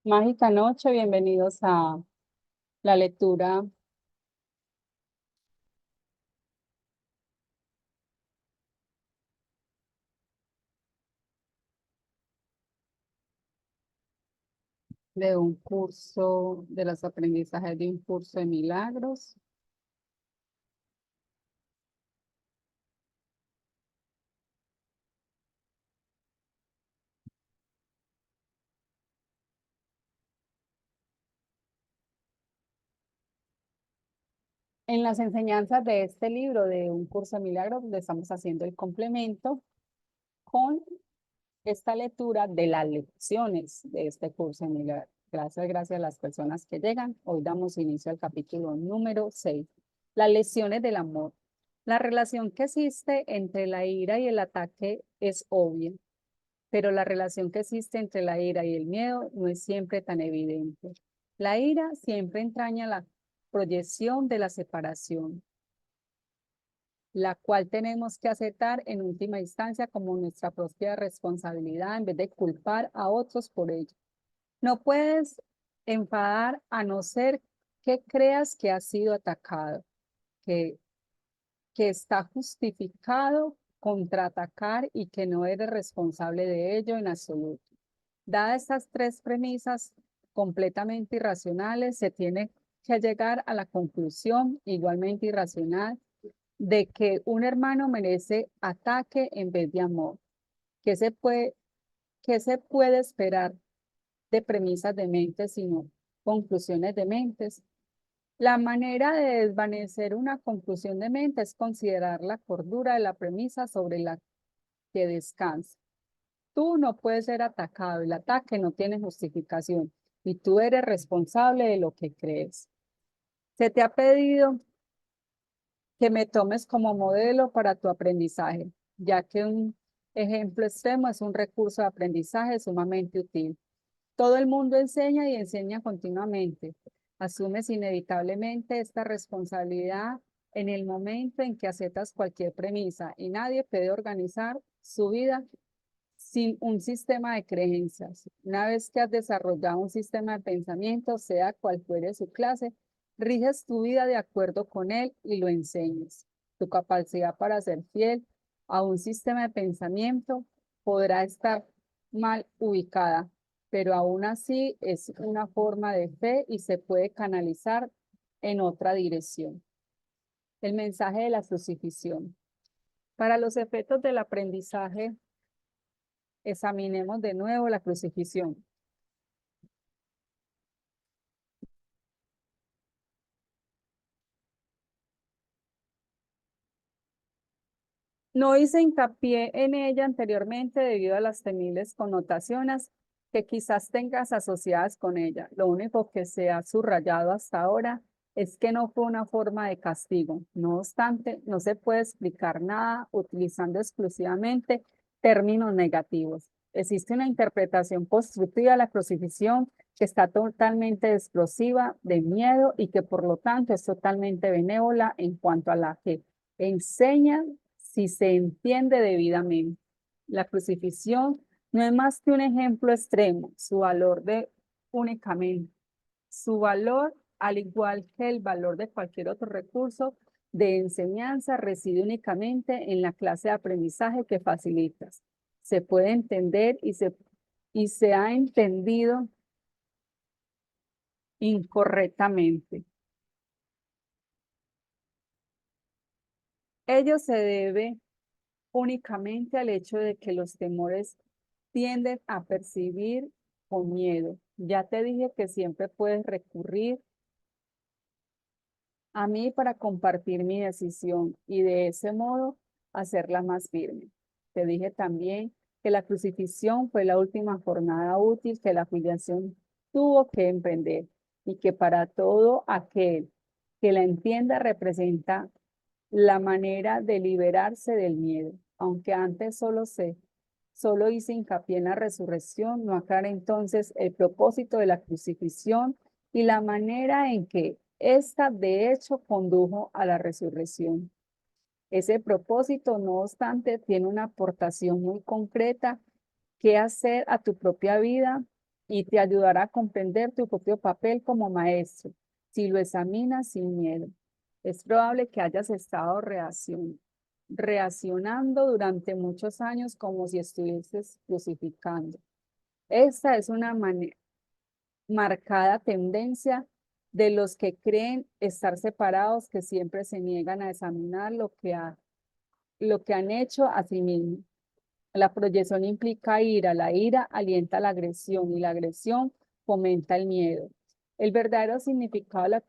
Mágica noche, bienvenidos a la lectura de un curso de los aprendizajes de un curso de milagros. En las enseñanzas de este libro de un curso de milagros, le estamos haciendo el complemento con esta lectura de las lecciones de este curso de milagros. Gracias a las personas que llegan. Hoy damos inicio al capítulo número 6, las lecciones del amor. La relación que existe entre la ira y el ataque es obvia, pero la relación que existe entre la ira y el miedo no es siempre tan evidente. La ira siempre entraña la proyección de la separación, la cual tenemos que aceptar en última instancia como nuestra propia responsabilidad en vez de culpar a otros por ello. No puedes enfadar a no ser que creas que has sido atacado, que, que está justificado contraatacar y que no eres responsable de ello en absoluto. Dadas estas tres premisas completamente irracionales, se tiene que llegar a la conclusión igualmente irracional de que un hermano merece ataque en vez de amor. ¿Qué se puede, qué se puede esperar de premisas de mentes sino conclusiones de mentes? La manera de desvanecer una conclusión de mente es considerar la cordura de la premisa sobre la que descansa. Tú no puedes ser atacado, el ataque no tiene justificación y tú eres responsable de lo que crees. Se te ha pedido que me tomes como modelo para tu aprendizaje, ya que un ejemplo extremo es un recurso de aprendizaje sumamente útil. Todo el mundo enseña y enseña continuamente. Asumes inevitablemente esta responsabilidad en el momento en que aceptas cualquier premisa y nadie puede organizar su vida sin un sistema de creencias. Una vez que has desarrollado un sistema de pensamiento, sea cual fuere su clase, riges tu vida de acuerdo con él y lo enseñes. Tu capacidad para ser fiel a un sistema de pensamiento podrá estar mal ubicada, pero aún así es una forma de fe y se puede canalizar en otra dirección. El mensaje de la crucifixión. Para los efectos del aprendizaje, examinemos de nuevo la crucifixión. No hice hincapié en ella anteriormente debido a las temibles connotaciones que quizás tengas asociadas con ella. Lo único que se ha subrayado hasta ahora es que no fue una forma de castigo. No obstante, no se puede explicar nada utilizando exclusivamente términos negativos. Existe una interpretación constructiva de la crucifixión que está totalmente explosiva de miedo y que por lo tanto es totalmente benévola en cuanto a la que enseña si se entiende debidamente. La crucifixión no es más que un ejemplo extremo, su valor de únicamente, su valor, al igual que el valor de cualquier otro recurso de enseñanza, reside únicamente en la clase de aprendizaje que facilitas. Se puede entender y se ha entendido incorrectamente. Ello se debe únicamente al hecho de que los temores tienden a percibir con miedo. Ya te dije que siempre puedes recurrir a mí para compartir mi decisión y de ese modo hacerla más firme. Te dije también que la crucifixión fue la última jornada útil que la filiación tuvo que emprender y que para todo aquel que la entienda representa la manera de liberarse del miedo. Aunque antes solo hice hincapié en la resurrección, no aclara entonces el propósito de la crucifixión y la manera en que ésta de hecho condujo a la resurrección. Ese propósito, no obstante, tiene una aportación muy concreta que hacer a tu propia vida y te ayudará a comprender tu propio papel como maestro, si lo examinas sin miedo. Es probable que hayas estado reaccionando durante muchos años como si estuvieses crucificando. Esta es una marcada tendencia de los que creen estar separados, que siempre se niegan a examinar lo que han hecho a sí mismos. La proyección implica ira, la ira alienta la agresión y la agresión fomenta el miedo. El verdadero significado de la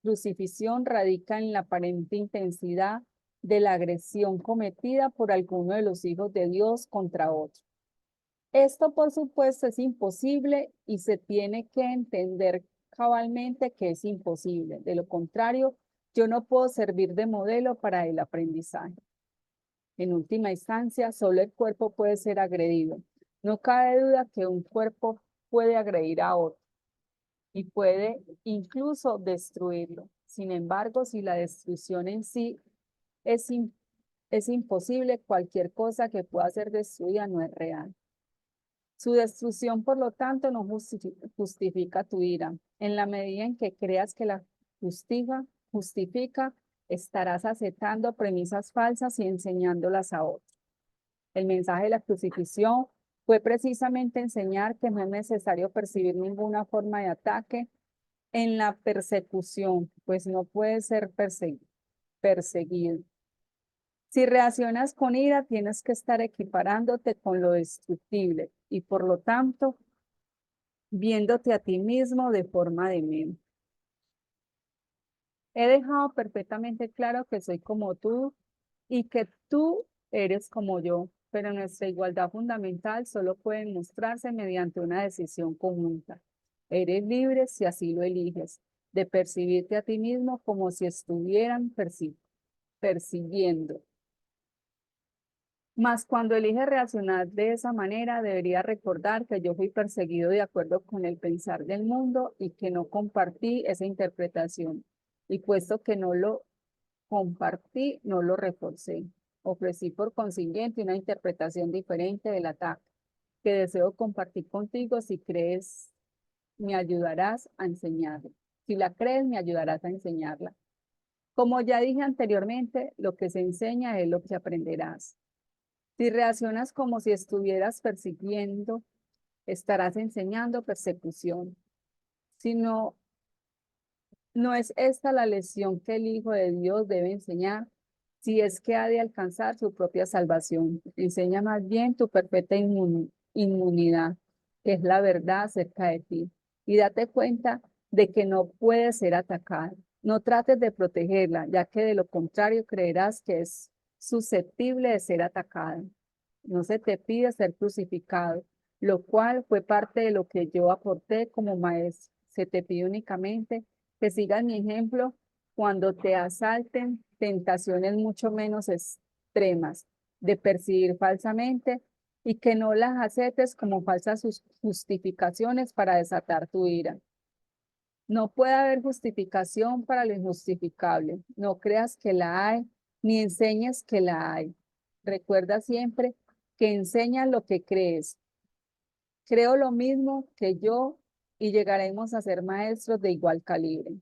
crucifixión radica en la aparente intensidad de la agresión cometida por alguno de los hijos de Dios contra otro. Esto, por supuesto, es imposible y se tiene que entender cabalmente que es imposible. De lo contrario, yo no puedo servir de modelo para el aprendizaje. En última instancia, solo el cuerpo puede ser agredido. No cabe duda que un cuerpo puede agredir a otro y puede incluso destruirlo. Sin embargo, si la destrucción en sí es, es imposible, cualquier cosa que pueda ser destruida no es real. Su destrucción, por lo tanto, no justifica tu ira. En la medida en que creas que la justifica, estarás aceptando premisas falsas y enseñándolas a otros. El mensaje de la crucifixión fue precisamente enseñar que no es necesario percibir ninguna forma de ataque en la persecución, pues no puede ser perseguido. Si reaccionas con ira, tienes que estar equiparándote con lo destructible y por lo tanto viéndote a ti mismo de forma demente. He dejado perfectamente claro que soy como tú y que tú eres como yo, pero nuestra igualdad fundamental solo puede mostrarse mediante una decisión conjunta. Eres libre, si así lo eliges, de percibirte a ti mismo como si estuvieran persiguiendo. Mas cuando eliges reaccionar de esa manera, deberías recordar que yo fui perseguido de acuerdo con el pensar del mundo y que no compartí esa interpretación. Y puesto que no lo compartí, no lo reforcé. Ofrecí por consiguiente una interpretación diferente del ataque que deseo compartir contigo. Si crees, me ayudarás a enseñarla. Si la crees, me ayudarás a enseñarla. Como ya dije anteriormente, lo que se enseña es lo que aprenderás. Si reaccionas como si estuvieras persiguiendo, estarás enseñando persecución. Si no, no es esta la lección que el Hijo de Dios debe enseñar, si es que ha de alcanzar su propia salvación. Enseña más bien tu perfecta inmunidad, que es la verdad acerca de ti. Y date cuenta de que no puede ser atacada. No trates de protegerla, ya que de lo contrario creerás que es susceptible de ser atacada. No se te pide ser crucificado, lo cual fue parte de lo que yo aporté como maestro. Se te pide únicamente que sigas mi ejemplo cuando te asalten tentaciones mucho menos extremas de percibir falsamente y que no las aceptes como falsas justificaciones para desatar tu ira. No puede haber justificación para lo injustificable. No creas que la hay, ni enseñes que la hay. Recuerda siempre que enseña lo que crees. Creo lo mismo que yo y llegaremos a ser maestros de igual calibre.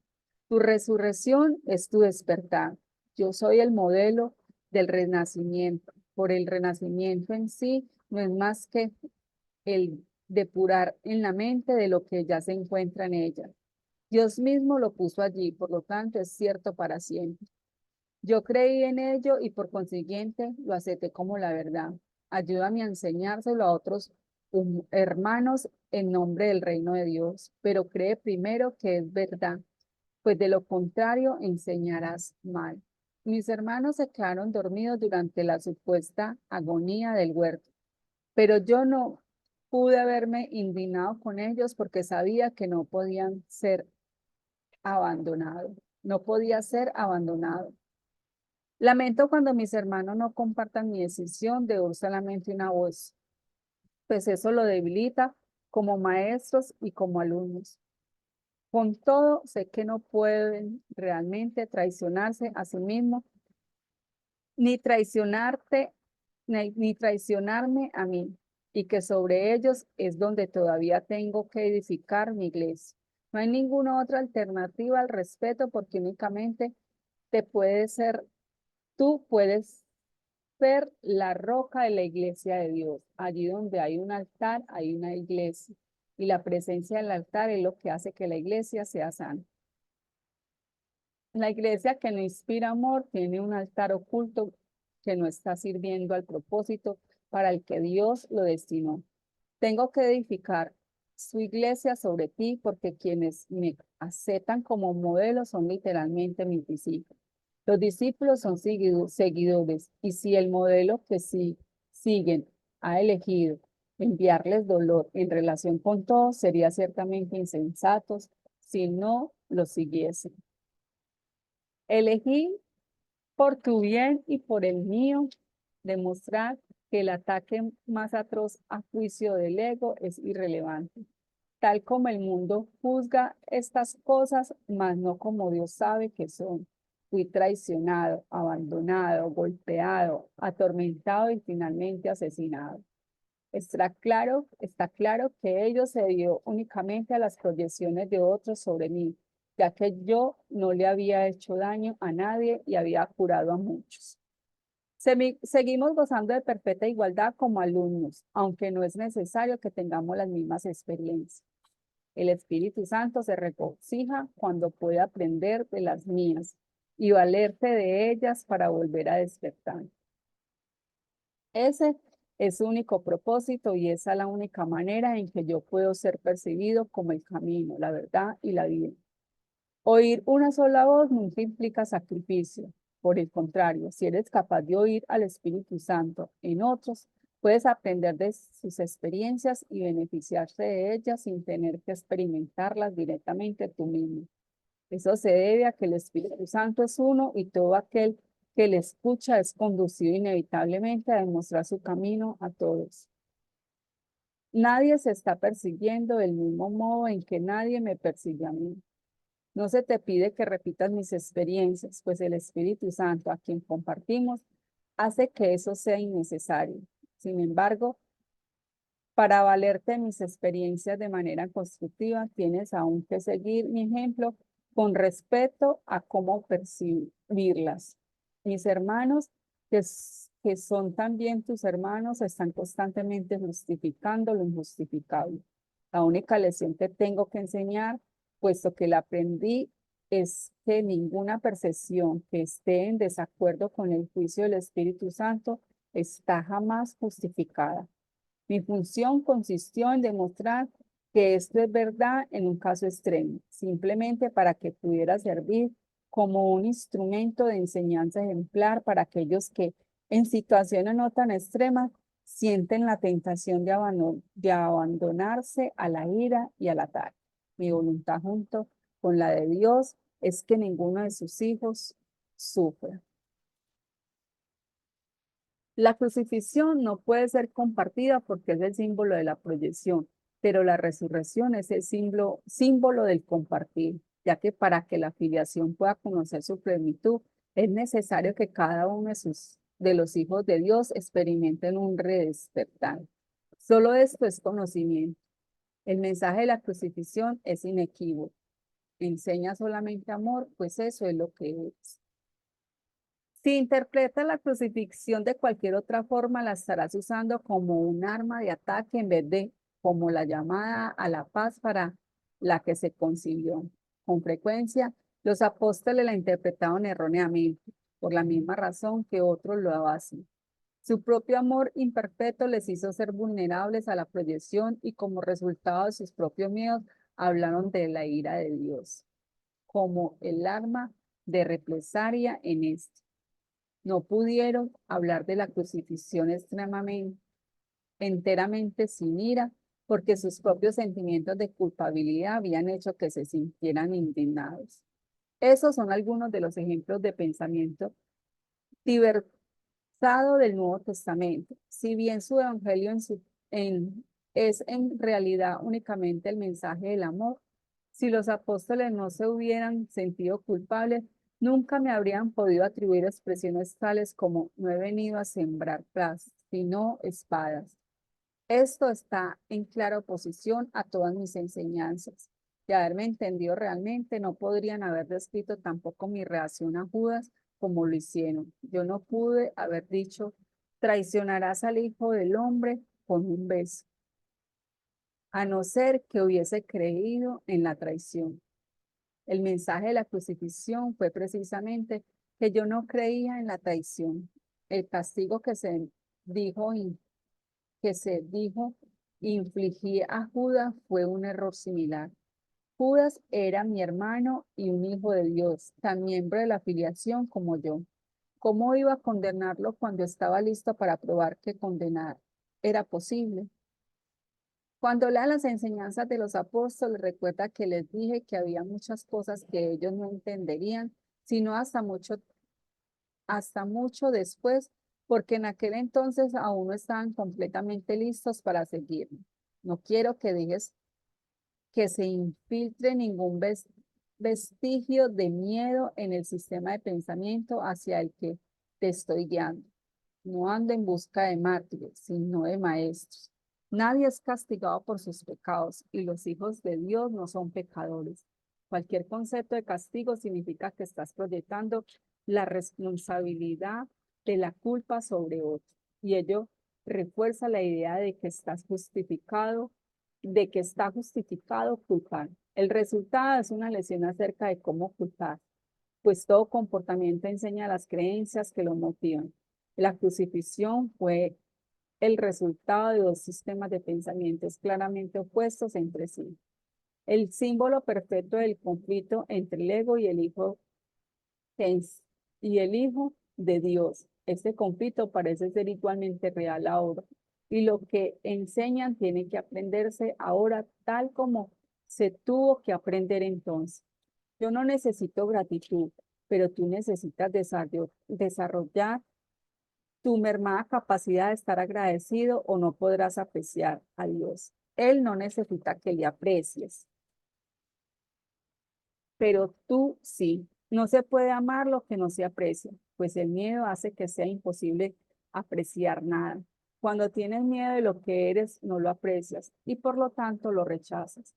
Tu resurrección es tu despertar. Yo soy el modelo del renacimiento. Por el renacimiento en sí no es más que el depurar en la mente de lo que ya se encuentra en ella. Dios mismo lo puso allí, por lo tanto es cierto para siempre. Yo creí en ello y por consiguiente lo acepté como la verdad. Ayúdame a enseñárselo a otros hermanos en nombre del reino de Dios, pero cree primero que es verdad, pues de lo contrario enseñarás mal. Mis hermanos se quedaron dormidos durante la supuesta agonía del huerto, pero yo no pude haberme indignado con ellos porque sabía que no podían ser abandonados, no podía ser abandonado. Lamento cuando mis hermanos no compartan mi decisión de oír solamente una voz, pues eso lo debilita como maestros y como alumnos. Con todo, sé que no pueden realmente traicionarse a sí mismos ni traicionarte, ni traicionarme a mí, y que sobre ellos es donde todavía tengo que edificar mi iglesia. No hay ninguna otra alternativa al respeto porque únicamente te puede ser, tú puedes ser la roca de la iglesia de Dios. Allí donde hay un altar, hay una iglesia. Y la presencia del altar es lo que hace que la iglesia sea sana. La iglesia que no inspira amor tiene un altar oculto que no está sirviendo al propósito para el que Dios lo destinó. Tengo que edificar su iglesia sobre ti porque quienes me aceptan como modelo son literalmente mis discípulos. Los discípulos son seguidores y si el modelo que sí siguen ha elegido enviarles dolor en relación con todos, sería ciertamente insensatos si no lo siguiesen. Elegí por tu bien y por el mío demostrar que el ataque más atroz a juicio del ego es irrelevante. Tal como el mundo juzga estas cosas, mas no como Dios sabe que son. Fui traicionado, abandonado, golpeado, atormentado y finalmente asesinado. Está claro que ello se dio únicamente a las proyecciones de otros sobre mí, ya que yo no le había hecho daño a nadie y había curado a muchos. Seguimos gozando de perfecta igualdad como alumnos, aunque no es necesario que tengamos las mismas experiencias. El Espíritu Santo se regocija cuando puede aprender de las mías y valerse de ellas para volver a despertar. Ese es su único propósito y esa es la única manera en que yo puedo ser percibido como el camino, la verdad y la vida. Oír una sola voz nunca implica sacrificio. Por el contrario, si eres capaz de oír al Espíritu Santo en otros, puedes aprender de sus experiencias y beneficiarse de ellas sin tener que experimentarlas directamente tú mismo. Eso se debe a que el Espíritu Santo es uno y todo aquel que le escucha es conducido inevitablemente a demostrar su camino a todos. Nadie se está persiguiendo del mismo modo en que nadie me persigue a mí. No se te pide que repitas mis experiencias, pues el Espíritu Santo, a quien compartimos, hace que eso sea innecesario. Sin embargo, para valerte mis experiencias de manera constructiva, tienes aún que seguir mi ejemplo con respeto a cómo percibirlas. Mis hermanos, que son también tus hermanos, están constantemente justificando lo injustificable. La única lección que tengo que enseñar, puesto que la aprendí, es que ninguna percepción que esté en desacuerdo con el juicio del Espíritu Santo está jamás justificada. Mi función consistió en demostrar que esto es verdad en un caso extremo, simplemente para que pudiera servir como un instrumento de enseñanza ejemplar para aquellos que en situaciones no tan extremas sienten la tentación de abandonarse a la ira y al ataque. Mi voluntad junto con la de Dios es que ninguno de sus hijos sufra. La crucifixión no puede ser compartida porque es el símbolo de la proyección, pero la resurrección es el símbolo del compartir, ya que para que la filiación pueda conocer su plenitud, es necesario que cada uno de los hijos de Dios experimenten un redespertar. Solo esto es conocimiento. El mensaje de la crucifixión es inequívoco. Enseña solamente amor, pues eso es lo que es. Si interpreta la crucifixión de cualquier otra forma, la estarás usando como un arma de ataque en vez de como la llamada a la paz para la que se concibió. Con frecuencia, los apóstoles la interpretaron erróneamente, por la misma razón que otros lo hacen. Su propio amor imperfecto les hizo ser vulnerables a la proyección y como resultado de sus propios miedos, hablaron de la ira de Dios como el arma de represalia en esto. No pudieron hablar de la crucifixión enteramente sin ira, porque sus propios sentimientos de culpabilidad habían hecho que se sintieran indignados. Esos son algunos de los ejemplos de pensamiento diversado del Nuevo Testamento. Si bien su evangelio es en realidad únicamente el mensaje del amor, si los apóstoles no se hubieran sentido culpables, Nunca me habrían podido atribuir expresiones tales como no he venido a sembrar paz, sino espadas. Esto está en clara oposición a todas mis enseñanzas. De haberme entendido realmente, no podrían haber descrito tampoco mi reacción a Judas como lo hicieron. Yo no pude haber dicho, traicionarás al Hijo del Hombre con un beso, a no ser que hubiese creído en la traición. El mensaje de la crucifixión fue precisamente que yo no creía en la traición. El castigo dijo que se dijo infligir a Judas fue un error similar. Judas era mi hermano y un hijo de Dios, tan miembro de la filiación como yo. ¿Cómo iba a condenarlo cuando estaba listo para probar que condenar era posible? Cuando lea las enseñanzas de los apóstoles, recuerda que les dije que había muchas cosas que ellos no entenderían, sino hasta mucho después, porque en aquel entonces aún no estaban completamente listos para seguirme. No quiero que digas que se infiltre ningún vestigio de miedo en el sistema de pensamiento hacia el que te estoy guiando. No ando en busca de mártires, sino de maestros. Nadie es castigado por sus pecados y los hijos de Dios no son pecadores. Cualquier concepto de castigo significa que estás proyectando la responsabilidad de la culpa sobre otro y ello refuerza la idea de que está justificado culpar. El resultado es una lección acerca de cómo culpar, pues todo comportamiento enseña las creencias que lo motivan. La crucifixión fue el resultado de dos sistemas de pensamientos claramente opuestos entre sí. El símbolo perfecto del conflicto entre el ego y el hijo de Dios. Este conflicto parece ser igualmente real ahora y lo que enseñan tiene que aprenderse ahora tal como se tuvo que aprender entonces. Yo no necesito gratitud, pero tú necesitas desarrollar tu mermada capacidad de estar agradecido o no podrás apreciar a Dios. Él no necesita que le aprecies, pero tú sí. No se puede amar lo que no se aprecia, pues el miedo hace que sea imposible apreciar nada. Cuando tienes miedo de lo que eres, no lo aprecias y por lo tanto lo rechazas.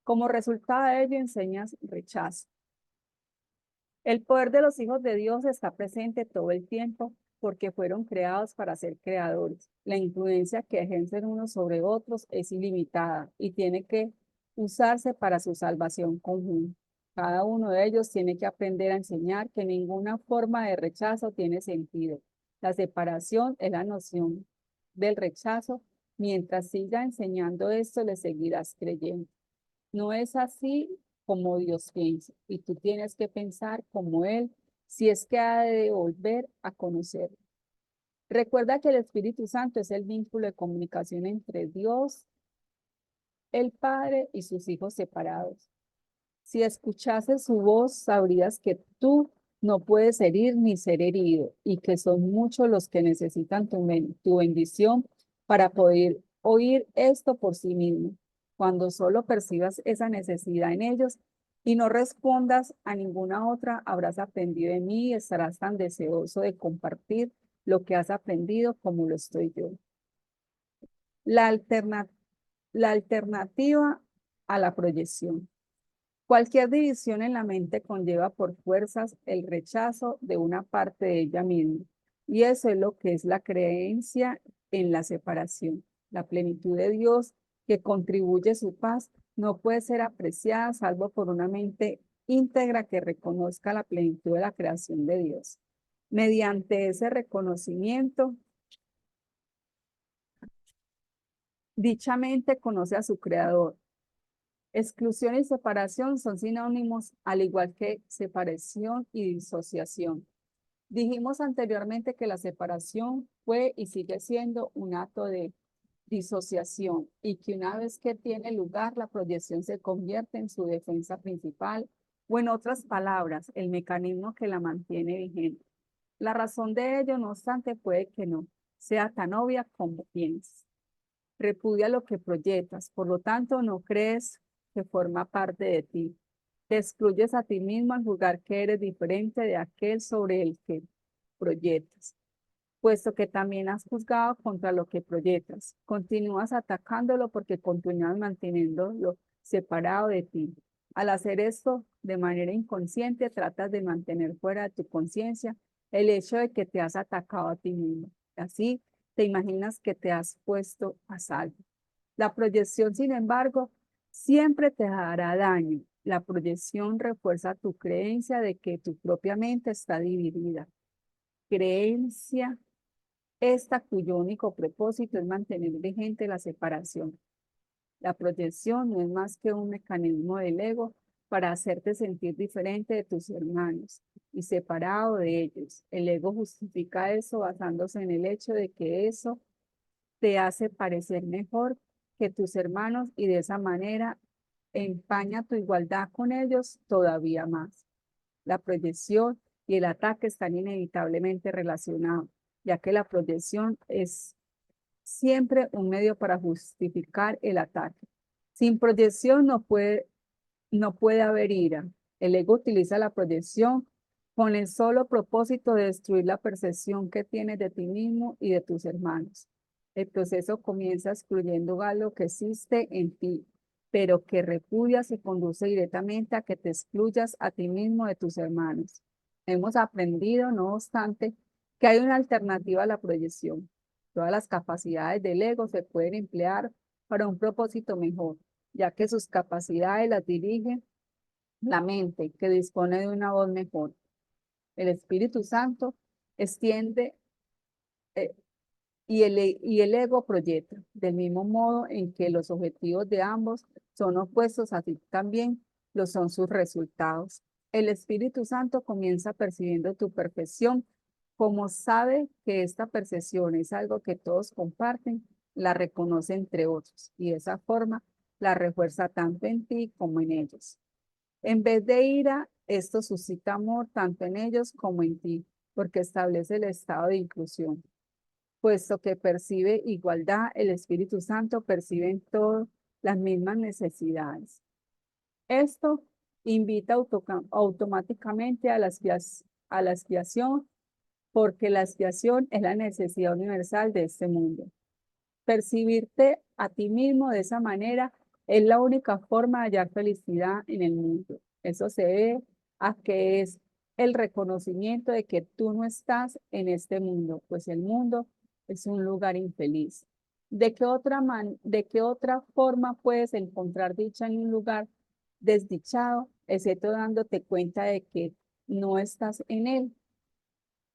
Como resultado de ello, enseñas rechazo. El poder de los hijos de Dios está presente todo el tiempo porque fueron creados para ser creadores. La influencia que ejercen unos sobre otros es ilimitada y tiene que usarse para su salvación conjunta. Cada uno de ellos tiene que aprender a enseñar que ninguna forma de rechazo tiene sentido. La separación es la noción del rechazo. Mientras siga enseñando esto, le seguirás creyendo. No es así como Dios piensa y tú tienes que pensar como Él si es que ha de volver a conocerlo. Recuerda que el Espíritu Santo es el vínculo de comunicación entre Dios, el Padre y sus hijos separados. Si escuchases su voz, sabrías que tú no puedes herir ni ser herido y que son muchos los que necesitan tu bendición para poder oír esto por sí mismo. Cuando solo percibas esa necesidad en ellos y no respondas a ninguna otra, habrás aprendido de mí y estarás tan deseoso de compartir lo que has aprendido como lo estoy yo. La, alterna- la alternativa a la proyección. Cualquier división en la mente conlleva por fuerzas el rechazo de una parte de ella misma. Y eso es lo que es la creencia en la separación. La plenitud de Dios que contribuye su paz no puede ser apreciada salvo por una mente íntegra que reconozca la plenitud de la creación de Dios. Mediante ese reconocimiento, dicha mente conoce a su creador. Exclusión y separación son sinónimos, al igual que separación y disociación. Dijimos anteriormente que la separación fue y sigue siendo un acto de disociación y que una vez que tiene lugar, la proyección se convierte en su defensa principal o en otras palabras, el mecanismo que la mantiene vigente. La razón de ello, no obstante, puede que no sea tan obvia como piensas. Repudia lo que proyectas, por lo tanto, no crees que forma parte de ti. Te excluyes a ti mismo al juzgar que eres diferente de aquel sobre el que proyectas, puesto que también has juzgado contra lo que proyectas. Continúas atacándolo porque continúas manteniéndolo separado de ti. Al hacer esto de manera inconsciente, tratas de mantener fuera de tu conciencia el hecho de que te has atacado a ti mismo. Así te imaginas que te has puesto a salvo. La proyección, sin embargo, siempre te hará daño. La proyección refuerza tu creencia de que tu propia mente está dividida. Creencia esta cuyo único propósito es mantener vigente la separación. La proyección no es más que un mecanismo del ego para hacerte sentir diferente de tus hermanos y separado de ellos. El ego justifica eso basándose en el hecho de que eso te hace parecer mejor que tus hermanos y de esa manera empaña tu igualdad con ellos todavía más. La proyección y el ataque están inevitablemente relacionados, ya que la proyección es siempre un medio para justificar el ataque. Sin proyección no puede haber ira. El ego utiliza la proyección con el solo propósito de destruir la percepción que tienes de ti mismo y de tus hermanos. El proceso comienza excluyendo algo que existe en ti, pero que repudias y conduce directamente a que te excluyas a ti mismo de tus hermanos. Hemos aprendido, no obstante, que hay una alternativa a la proyección. Todas las capacidades del ego se pueden emplear para un propósito mejor, ya que sus capacidades las dirige la mente, que dispone de una voz mejor. El Espíritu Santo extiende eh, y el ego proyecta, del mismo modo en que los objetivos de ambos son opuestos, así también lo son sus resultados. El Espíritu Santo comienza percibiendo tu perfección, como sabe que esta percepción es algo que todos comparten, la reconoce entre otros y de esa forma la refuerza tanto en ti como en ellos. En vez de ira, esto suscita amor tanto en ellos como en ti, porque establece el estado de inclusión. Puesto que percibe igualdad, el Espíritu Santo percibe en todo las mismas necesidades. Esto invita automáticamente a a la expiación, porque la expiación es la necesidad universal de este mundo. Percibirte a ti mismo de esa manera es la única forma de hallar felicidad en el mundo. Eso se ve a que es el reconocimiento de que tú no estás en este mundo, pues el mundo es un lugar infeliz. ¿De qué otra forma puedes encontrar dicha en un lugar desdichado, excepto dándote cuenta de que no estás en él?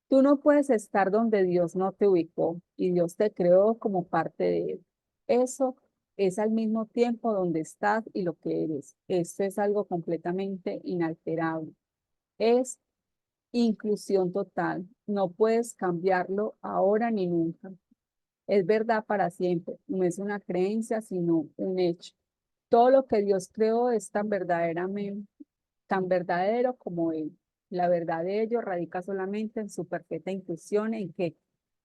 Tú no puedes estar donde Dios no te ubicó y Dios te creó como parte de él. Eso es al mismo tiempo donde estás y lo que eres. Esto es algo completamente inalterable. Es inclusión total. No puedes cambiarlo ahora ni nunca. Es verdad para siempre. No es una creencia, sino un hecho. Todo lo que Dios creó es tan verdadero como Él. La verdad de ello radica solamente en su perfecta inclusión, en que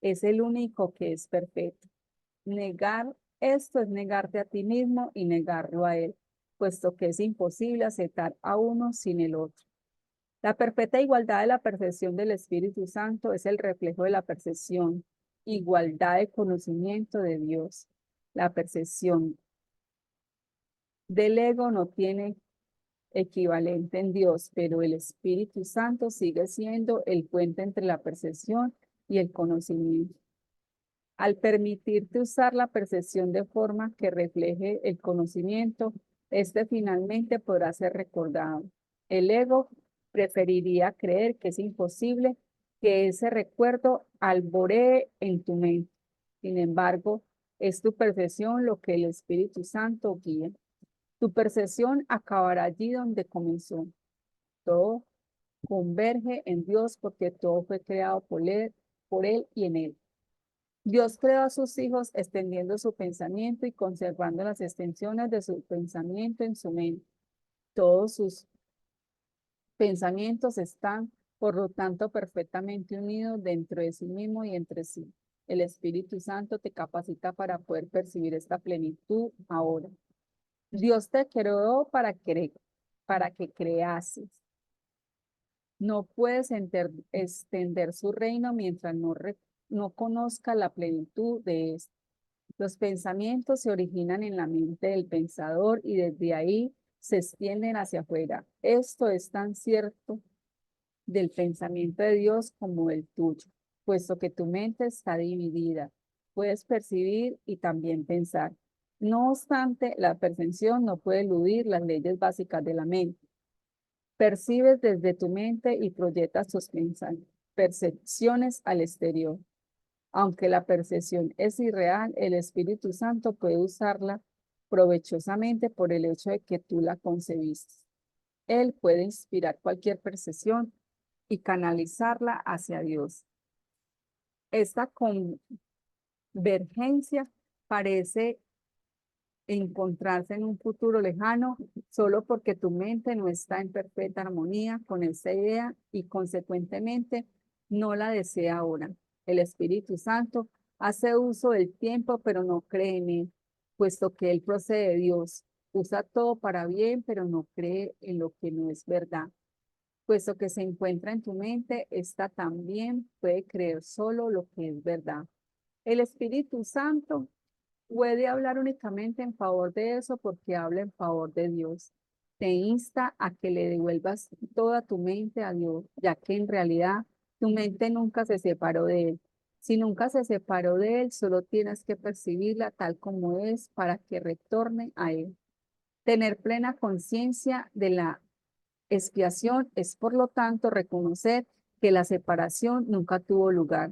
es el único que es perfecto. Negar esto es negarte a ti mismo y negarlo a Él, puesto que es imposible aceptar a uno sin el otro. La perfecta igualdad de la percepción del Espíritu Santo es el reflejo de la percepción, igualdad de conocimiento de Dios. La percepción del ego no tiene equivalente en Dios, pero el Espíritu Santo sigue siendo el puente entre la percepción y el conocimiento. Al permitirte usar la percepción de forma que refleje el conocimiento, este finalmente podrá ser recordado. El ego preferiría creer que es imposible que ese recuerdo alboree en tu mente. Sin embargo, es tu percepción lo que el Espíritu Santo guía. Tu percepción acabará allí donde comenzó. Todo converge en Dios porque todo fue creado por él y en Él. Dios creó a sus hijos extendiendo su pensamiento y conservando las extensiones de su pensamiento en su mente. Todos sus pensamientos están, por lo tanto, perfectamente unidos dentro de sí mismo y entre sí. El Espíritu Santo te capacita para poder percibir esta plenitud ahora. Dios te creó para querer. para que creases. No puedes extender su reino mientras no conozca la plenitud de esto. Los pensamientos se originan en la mente del pensador y desde ahí se extienden hacia afuera. Esto es tan cierto del pensamiento de Dios como el tuyo, puesto que tu mente está dividida. Puedes percibir y también pensar. No obstante, la percepción no puede eludir las leyes básicas de la mente. Percibes desde tu mente y proyectas tus percepciones al exterior. Aunque la percepción es irreal, el Espíritu Santo puede usarla provechosamente por el hecho de que tú la concebiste. Él puede inspirar cualquier percepción y canalizarla hacia Dios. Esta convergencia parece encontrarse en un futuro lejano solo porque tu mente no está en perfecta armonía con esa idea y consecuentemente no la desea ahora. El Espíritu Santo hace uso del tiempo, pero no cree en él, puesto que él procede de Dios. Usa todo para bien, pero no cree en lo que no es verdad. Puesto que se encuentra en tu mente, esta también puede creer solo lo que es verdad. El Espíritu Santo puede hablar únicamente en favor de eso porque habla en favor de Dios. Te insta a que le devuelvas toda tu mente a Dios, ya que en realidad tu mente nunca se separó de Él. Si nunca se separó de Él, solo tienes que percibirla tal como es para que retorne a Él. Tener plena conciencia de la expiación es, por lo tanto, reconocer que la separación nunca tuvo lugar.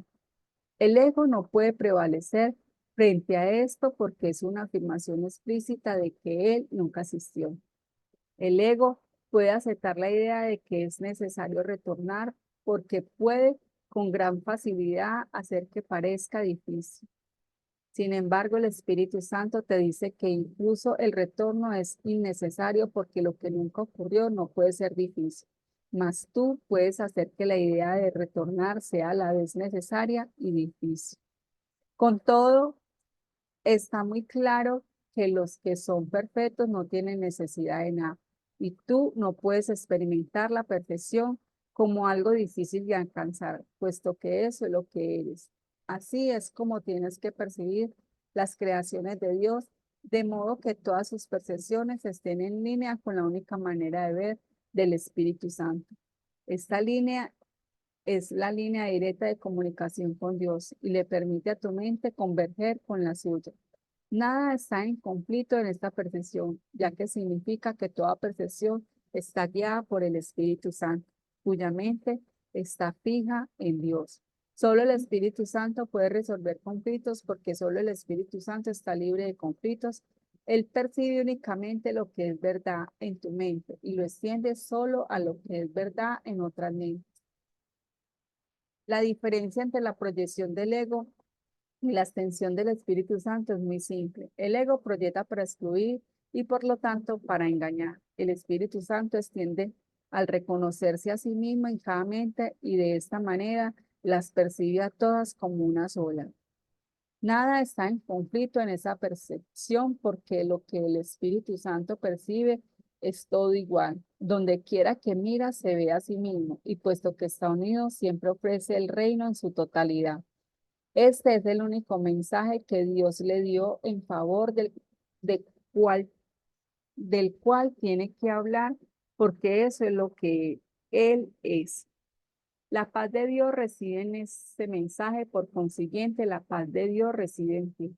El ego no puede prevalecer frente a esto porque es una afirmación explícita de que él nunca existió. El ego puede aceptar la idea de que es necesario retornar porque puede con gran facilidad hacer que parezca difícil. Sin embargo, el Espíritu Santo te dice que incluso el retorno es innecesario porque lo que nunca ocurrió no puede ser difícil. Mas tú puedes hacer que la idea de retornar sea a la vez necesaria y difícil. Con todo, está muy claro que los que son perfectos no tienen necesidad de nada y tú no puedes experimentar la perfección como algo difícil de alcanzar, puesto que eso es lo que eres. Así es como tienes que percibir las creaciones de Dios, de modo que todas sus percepciones estén en línea con la única manera de ver del Espíritu Santo. Esta línea es la línea directa de comunicación con Dios y le permite a tu mente converger con la suya. Nada está en conflicto en esta percepción, ya que significa que toda percepción está guiada por el Espíritu Santo, cuya mente está fija en Dios. Solo el Espíritu Santo puede resolver conflictos porque solo el Espíritu Santo está libre de conflictos. Él percibe únicamente lo que es verdad en tu mente y lo extiende solo a lo que es verdad en otras mentes. La diferencia entre la proyección del ego y la extensión del Espíritu Santo es muy simple. El ego proyecta para excluir y por lo tanto para engañar. El Espíritu Santo extiende al reconocerse a sí mismo en cada mente y de esta manera las percibe a todas como una sola. Nada está en conflicto en esa percepción porque lo que el Espíritu Santo percibe es todo igual. Donde quiera que mira se ve a sí mismo y puesto que está unido siempre ofrece el reino en su totalidad. Este es el único mensaje que Dios le dio en favor de cual, del cual tiene que hablar, porque eso es lo que Él es. La paz de Dios reside en ese mensaje, por consiguiente, la paz de Dios reside en ti.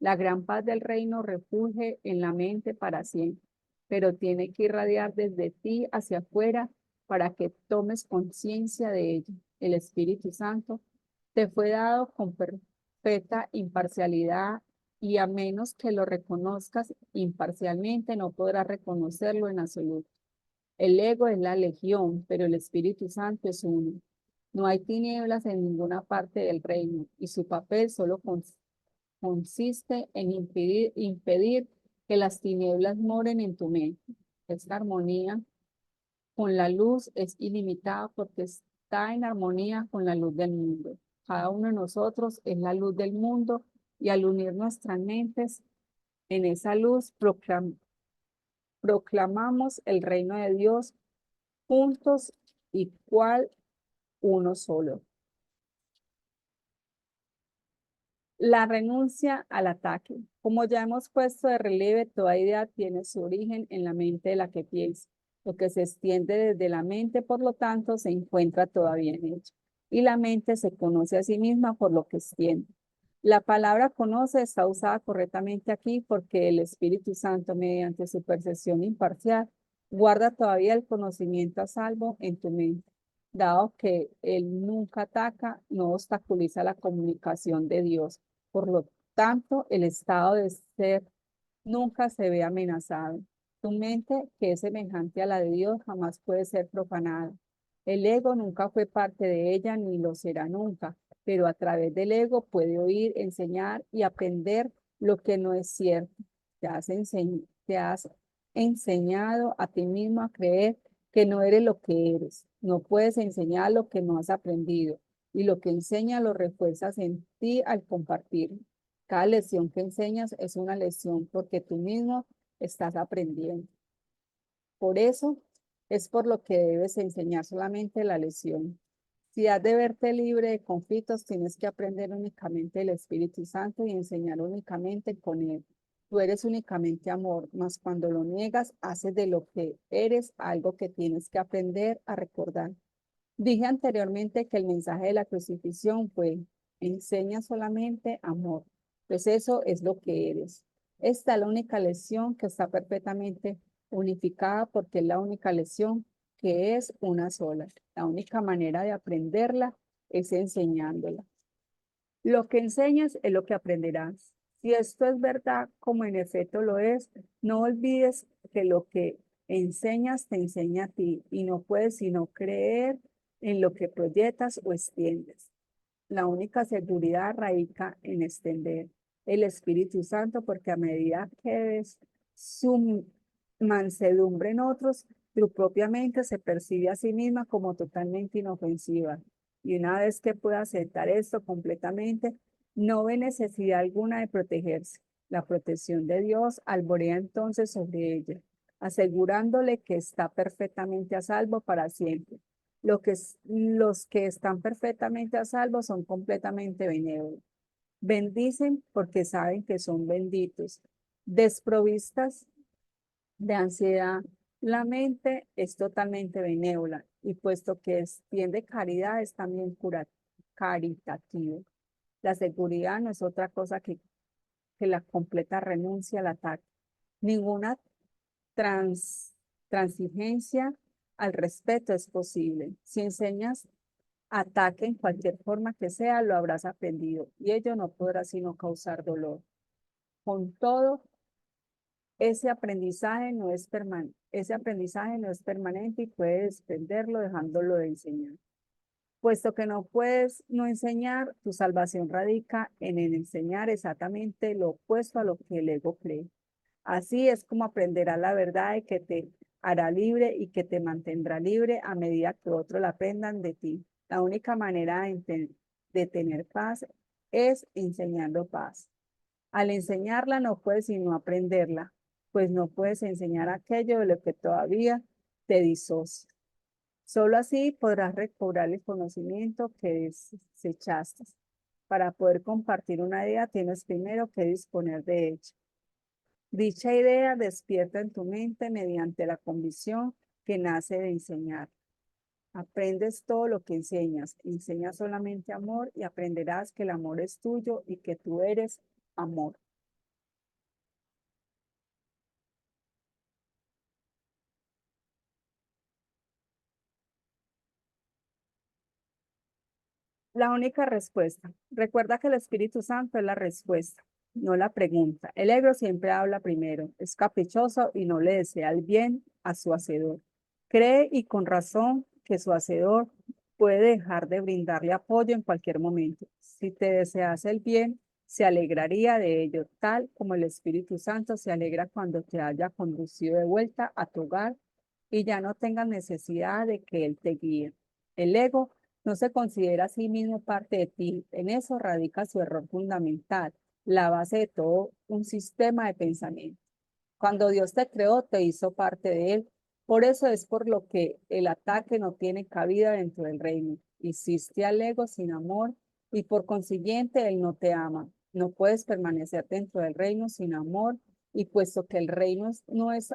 La gran paz del reino refugie en la mente para siempre, pero tiene que irradiar desde ti hacia afuera para que tomes conciencia de ello. El Espíritu Santo te fue dado con perfecta imparcialidad y a menos que lo reconozcas imparcialmente, no podrás reconocerlo en absoluto. El ego es la legión, pero el Espíritu Santo es uno. No hay tinieblas en ninguna parte del reino y su papel solo consiste en impedir que las tinieblas moren en tu mente. Esta armonía con la luz es ilimitada porque está en armonía con la luz del mundo. Cada uno de nosotros es la luz del mundo y al unir nuestras mentes en esa luz proclamamos el reino de Dios juntos y cual uno solo. La renuncia al ataque. Como ya hemos puesto de relieve, toda idea tiene su origen en la mente de la que piensa. Lo que se extiende desde la mente, por lo tanto, se encuentra todavía en ella. Y la mente se conoce a sí misma por lo que extiende. La palabra conoce está usada correctamente aquí porque el Espíritu Santo, mediante su percepción imparcial, guarda todavía el conocimiento a salvo en tu mente. Dado que él nunca ataca, no obstaculiza la comunicación de Dios. Por lo tanto, el estado de ser nunca se ve amenazado. Tu mente, que es semejante a la de Dios, jamás puede ser profanada. El ego nunca fue parte de ella ni lo será nunca, pero a través del ego puede oír, enseñar y aprender lo que no es cierto. Te has enseñado a ti mismo a creer que no eres lo que eres. No puedes enseñar lo que no has aprendido y lo que enseñas lo refuerzas en ti al compartir. Cada lección que enseñas es una lección porque tú mismo estás aprendiendo. Por eso es por lo que debes enseñar solamente la lección. Si has de verte libre de conflictos, tienes que aprender únicamente el Espíritu Santo y enseñar únicamente con él. Tú eres únicamente amor, mas cuando lo niegas, haces de lo que eres algo que tienes que aprender a recordar. Dije anteriormente que el mensaje de la crucifixión fue, enseña solamente amor, pues eso es lo que eres. Esta es la única lección que está perfectamente unificada porque es la única lección que es una sola. La única manera de aprenderla es enseñándola. Lo que enseñas es lo que aprenderás. Si esto es verdad, como en efecto lo es, no olvides que lo que enseñas te enseña a ti y no puedes sino creer en lo que proyectas o extiendes. La única seguridad radica en extender el Espíritu Santo porque a medida que ves su mansedumbre en otros, tu propia mente se percibe a sí misma como totalmente inofensiva. Y una vez que pueda aceptar esto completamente, no ve necesidad alguna de protegerse. La protección de Dios alborea entonces sobre ella, asegurándole que está perfectamente a salvo para siempre. Los que están perfectamente a salvo son completamente benévolos. Bendicen porque saben que son benditos. Desprovistas de ansiedad, la mente es totalmente benévola y puesto que extiende caridad es también caritativo. La seguridad no es otra cosa que la completa renuncia al ataque. Ninguna trans, transigencia al respeto es posible. Si enseñas ataque en cualquier forma que sea, lo habrás aprendido y ello no podrá sino causar dolor. Con todo, ese aprendizaje no es permanente y puedes desprenderlo dejándolo de enseñar. Puesto que no puedes no enseñar, tu salvación radica en el enseñar exactamente lo opuesto a lo que el ego cree. Así es como aprenderás la verdad de que te hará libre y que te mantendrá libre a medida que otros la aprendan de ti. La única manera de tener paz es enseñando paz. Al enseñarla no puedes sino aprenderla, pues no puedes enseñar aquello de lo que todavía te disocia. Solo así podrás recobrar el conocimiento que desechaste. Para poder compartir una idea, tienes primero que disponer de ella. Dicha idea despierta en tu mente mediante la convicción que nace de enseñar. Aprendes todo lo que enseñas. Enseña solamente amor y aprenderás que el amor es tuyo y que tú eres amor. La única respuesta. Recuerda que el Espíritu Santo es la respuesta, no la pregunta. El ego siempre habla primero, es caprichoso y no le desea el bien a su hacedor. Cree y con razón que su hacedor puede dejar de brindarle apoyo en cualquier momento. Si te desease el bien, se alegraría de ello, tal como el Espíritu Santo se alegra cuando te haya conducido de vuelta a tu hogar y ya no tengas necesidad de que Él te guíe. El ego no se considera a sí mismo parte de ti. En eso radica su error fundamental, la base de todo un sistema de pensamiento. Cuando Dios te creó, te hizo parte de él. Por eso es por lo que el ataque no tiene cabida dentro del reino. Hiciste al ego sin amor y por consiguiente él no te ama. No puedes permanecer dentro del reino sin amor y puesto que el reino no es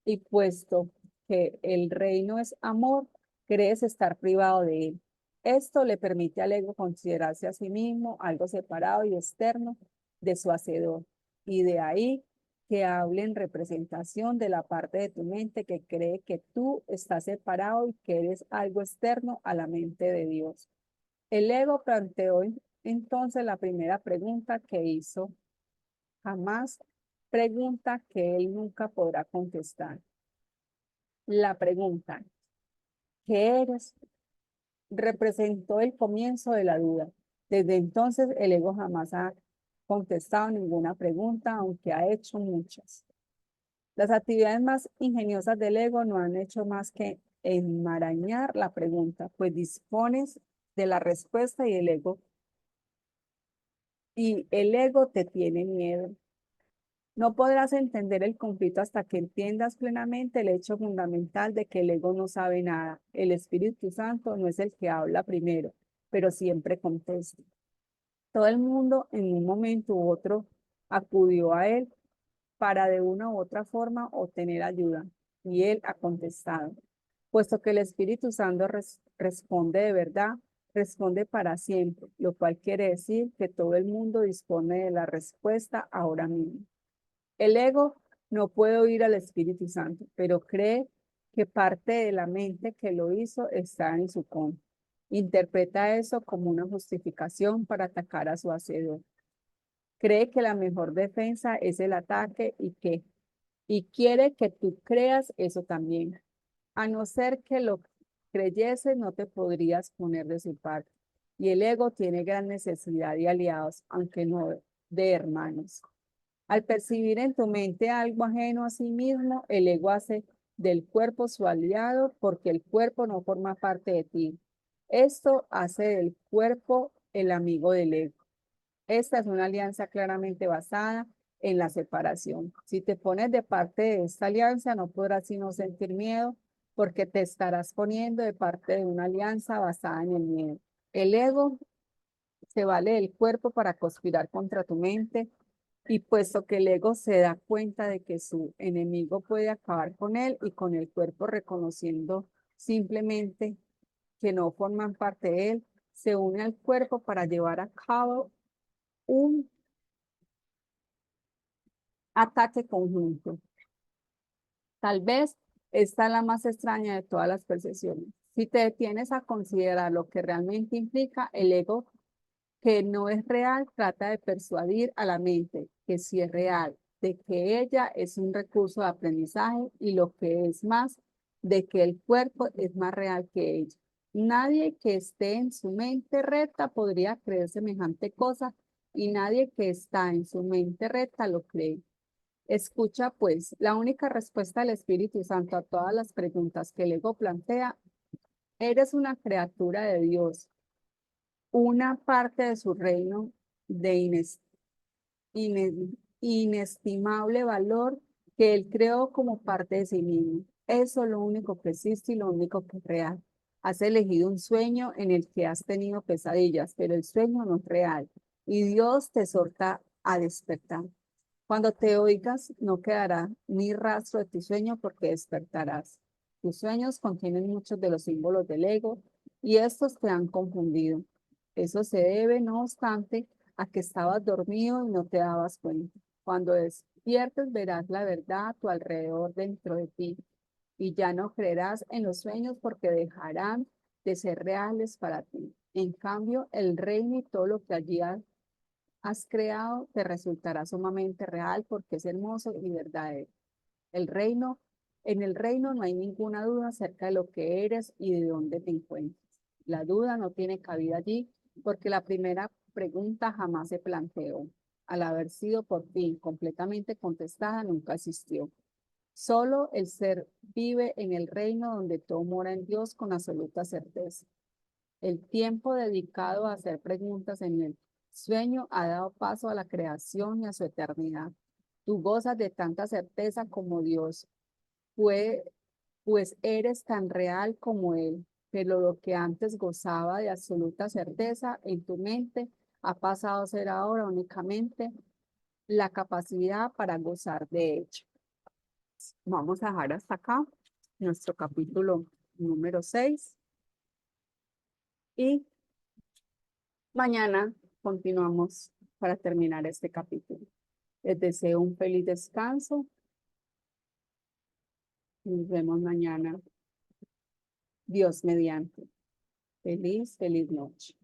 y puesto que el reino es amor, crees estar privado de él. Esto le permite al ego considerarse a sí mismo algo separado y externo de su hacedor. Y de ahí que hable en representación de la parte de tu mente que cree que tú estás separado y que eres algo externo a la mente de Dios. El ego planteó entonces la primera pregunta que hizo, jamás pregunta que él nunca podrá contestar. La pregunta, ¿qué eres? Representó el comienzo de la duda. Desde entonces, el ego jamás ha contestado ninguna pregunta, aunque ha hecho muchas. Las actividades más ingeniosas del ego no han hecho más que enmarañar la pregunta, pues dispones de la respuesta y el ego te tiene miedo. No podrás entender el conflicto hasta que entiendas plenamente el hecho fundamental de que el ego no sabe nada. El Espíritu Santo no es el que habla primero, pero siempre contesta. Todo el mundo en un momento u otro acudió a él para de una u otra forma obtener ayuda, y él ha contestado. Puesto que el Espíritu Santo responde de verdad, responde para siempre, lo cual quiere decir que todo el mundo dispone de la respuesta ahora mismo. El ego no puede oír al Espíritu Santo, pero cree que parte de la mente que lo hizo está en su contra. Interpreta eso como una justificación para atacar a su hacedor. Cree que la mejor defensa es el ataque y quiere que tú creas eso también. A no ser que lo creyese, no te podrías poner de su parte. Y el ego tiene gran necesidad de aliados, aunque no de hermanos. Al percibir en tu mente algo ajeno a sí mismo, el ego hace del cuerpo su aliado porque el cuerpo no forma parte de ti. Esto hace del cuerpo el amigo del ego. Esta es una alianza claramente basada en la separación. Si te pones de parte de esta alianza, no podrás sino sentir miedo porque te estarás poniendo de parte de una alianza basada en el miedo. El ego se vale del cuerpo para conspirar contra tu mente y puesto que el ego se da cuenta de que su enemigo puede acabar con él y con el cuerpo reconociendo simplemente que no forman parte de él, se une al cuerpo para llevar a cabo un ataque conjunto. Tal vez esta es la más extraña de todas las percepciones. Si te detienes a considerar lo que realmente implica, el ego que no es real trata de persuadir a la mente que sí es real, de que ella es un recurso de aprendizaje y lo que es más, de que el cuerpo es más real que ella. Nadie que esté en su mente recta podría creer semejante cosa y nadie que está en su mente recta lo cree. Escucha, pues, la única respuesta del Espíritu Santo a todas las preguntas que el ego plantea, eres una criatura de Dios, una parte de su reino de inestimable valor que él creó como parte de sí mismo. Eso es lo único que existe y lo único que es real. Has elegido un sueño en el que has tenido pesadillas, pero el sueño no es real y Dios te exhorta a despertar. Cuando te oigas, no quedará ni rastro de tu sueño porque despertarás. Tus sueños contienen muchos de los símbolos del ego y estos te han confundido. Eso se debe, no obstante, a que estabas dormido y no te dabas cuenta. Cuando despiertes, verás la verdad a tu alrededor dentro de ti y ya no creerás en los sueños porque dejarán de ser reales para ti. En cambio, el reino y todo lo que allí has creado te resultará sumamente real porque es hermoso y verdadero. El reino, en el reino no hay ninguna duda acerca de lo que eres y de dónde te encuentras. La duda no tiene cabida allí porque la primera pregunta jamás se planteó. Al haber sido por fin completamente contestada, nunca existió. Solo el ser vive en el reino donde todo mora en Dios con absoluta certeza. El tiempo dedicado a hacer preguntas en el sueño ha dado paso a la creación y a su eternidad. Tú gozas de tanta certeza como Dios, pues, pues eres tan real como Él, pero lo que antes gozaba de absoluta certeza en tu mente ha pasado a ser ahora únicamente la capacidad para gozar de ello. Vamos a dejar hasta acá nuestro capítulo número 6 y mañana continuamos para terminar este capítulo. Les deseo un feliz descanso. Nos vemos mañana. Dios mediante. Feliz noche.